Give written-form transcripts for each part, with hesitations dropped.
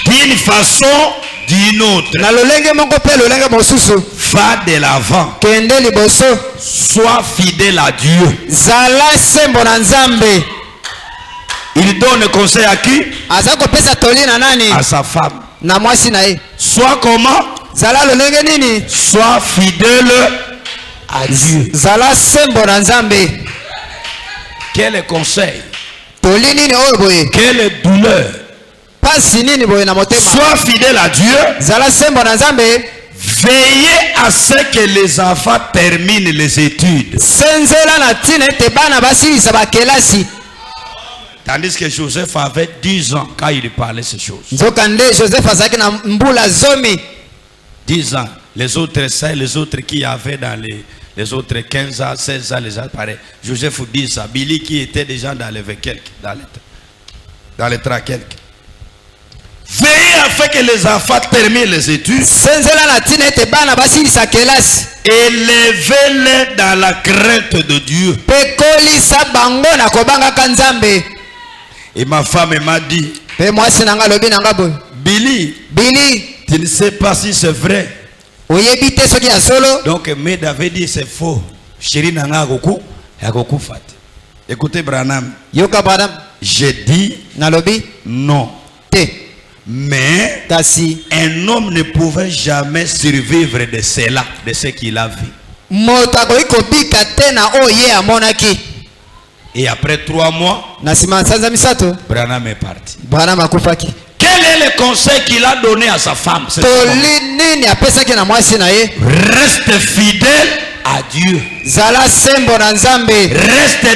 d'une façon d'une autre. Va de l'avant. Sois fidèle à Dieu. Il donne conseil à qui? À sa femme. Sois comment? Sois fidèle à Dieu. Quel conseil? Quelle douleur? Sois fidèle à Dieu. Veillez à ce que les enfants terminent les études. Tandis que Joseph avait 10 ans quand il parlait ces choses. 10 ans. Les autres 5, les autres qui avaient dans les autres 15 ans, 16 ans, les appareils. Joseph dit ça. Billy qui était déjà dans les 20 quelques, dans les 30 quelques. Veillez afin que les enfants terminent les études. Élevez-les dans la crainte de Dieu. Et ma femme m'a dit, Billy, tu ne sais pas si c'est vrai. Donc, Med avait dit c'est faux. Chérie nanga goku, yagoku fat. Écoutez Branham. J'ai dit non. Mais un homme ne pouvait jamais survivre de cela, de ce qu'il a vu. Et après 3 mois, Branham est parti. Quel est le conseil qu'il a donné à sa femme? Reste fidèle à Dieu. Reste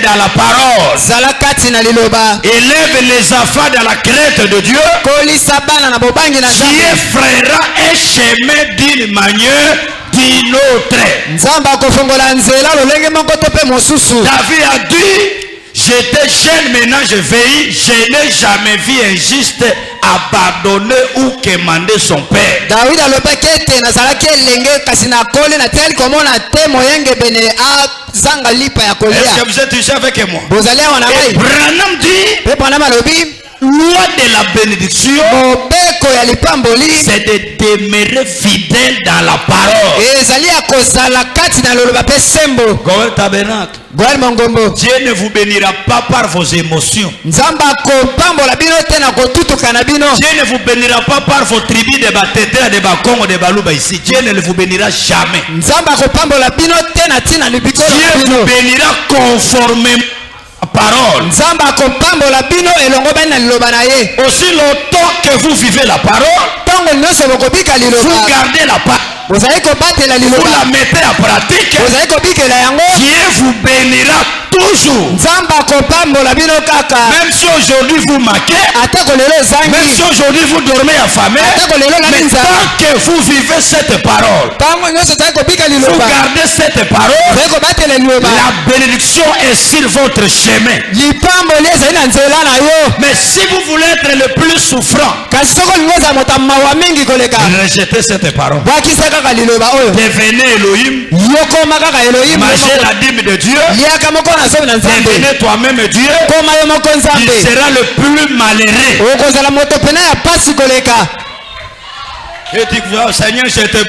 dans la parole. Élève les enfants dans la crainte de Dieu. Qui effraiera un chemin d'une manière, d'une autre. David a dit, j'étais jeune, maintenant je veille, je n'ai jamais vu un juste abandonner ou commander son père. Est-ce que vous êtes déjà avec moi? Et Branham dit, loi de la bénédiction, c'est de demeurer fidèle dans la parole. Dieu ne vous bénira pas par vos émotions. Dieu ne vous bénira pas par vos tribus de Batétra, de Bakongo, de Baluba ici. Dieu ne vous bénira jamais. Dieu vous bénira conformément à la parole. Aussi longtemps que vous vivez la parole, vous gardez la parole. Vous la mettez en pratique. Dieu vous bénira toujours. Même si aujourd'hui vous manquez, même si aujourd'hui vous dormez affamé, mais tant que vous vivez cette parole, vous gardez cette parole, la bénédiction est sur votre chemin. Mais si vous voulez être le plus souffrant, rejetez cette parole. Devenez Elohim. Mangez la dîme de Dieu. Devenez toi-même Dieu. Tu seras le plus malheureux. Et tu dis, oh, Seigneur, je te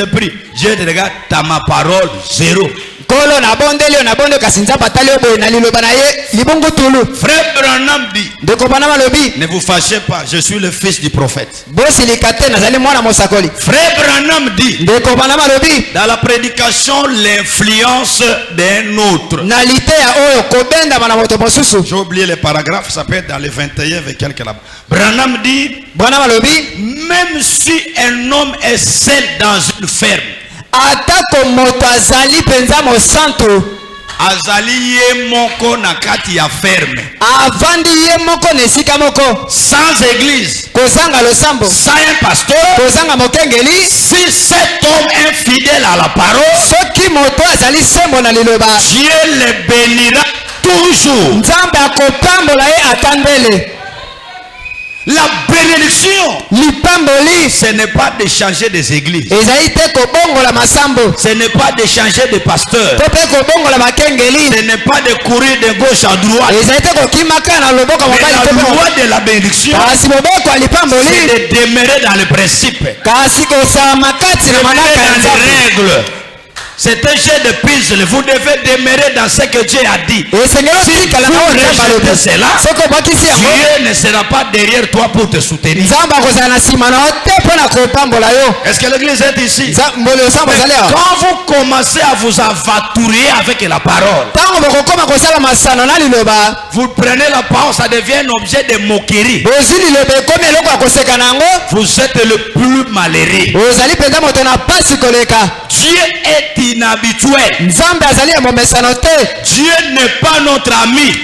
prie. Dieu te regarde, t'as ma parole, zéro. Frère Branham dit, ne vous fâchez pas, je suis le fils du prophète. Frère Branham dit, dans la prédication, l'influence d'un autre. J'ai oublié les paragraphes, ça peut être dans les 21 avec quelques là. Branham dit, même si un homme est seul dans une ferme, azali ye moko na kati ya ferme, avandi ye moko nesika moko, sans église, kozanga losambo, sans un pasteur, kozanga mokengeli. Si cet homme est fidèle à la parole, soki moto azali sembo na liloba, Dieu le bénira toujours. Nzambe akopambola ye atandele. La bénédiction, ce n'est pas de changer des églises. Ce n'est pas de changer de pasteur. Ce n'est pas de courir de gauche à droite. Mais la loi de la bénédiction, c'est de demeurer dans le principe. Demeurer dans les règles. C'est un jeu de puzzle. Vous devez demeurer dans ce que Dieu a dit. Si vous rejetez cela, Dieu ne sera pas derrière toi pour te soutenir. Est-ce que l'église est ici? Quand vous commencez à vous avatourer avec la parole, vous prenez la parole, ça devient un objet de moquerie. Vous êtes le plus malheureux. Dieu est inhabituel. Dieu n'est pas notre ami.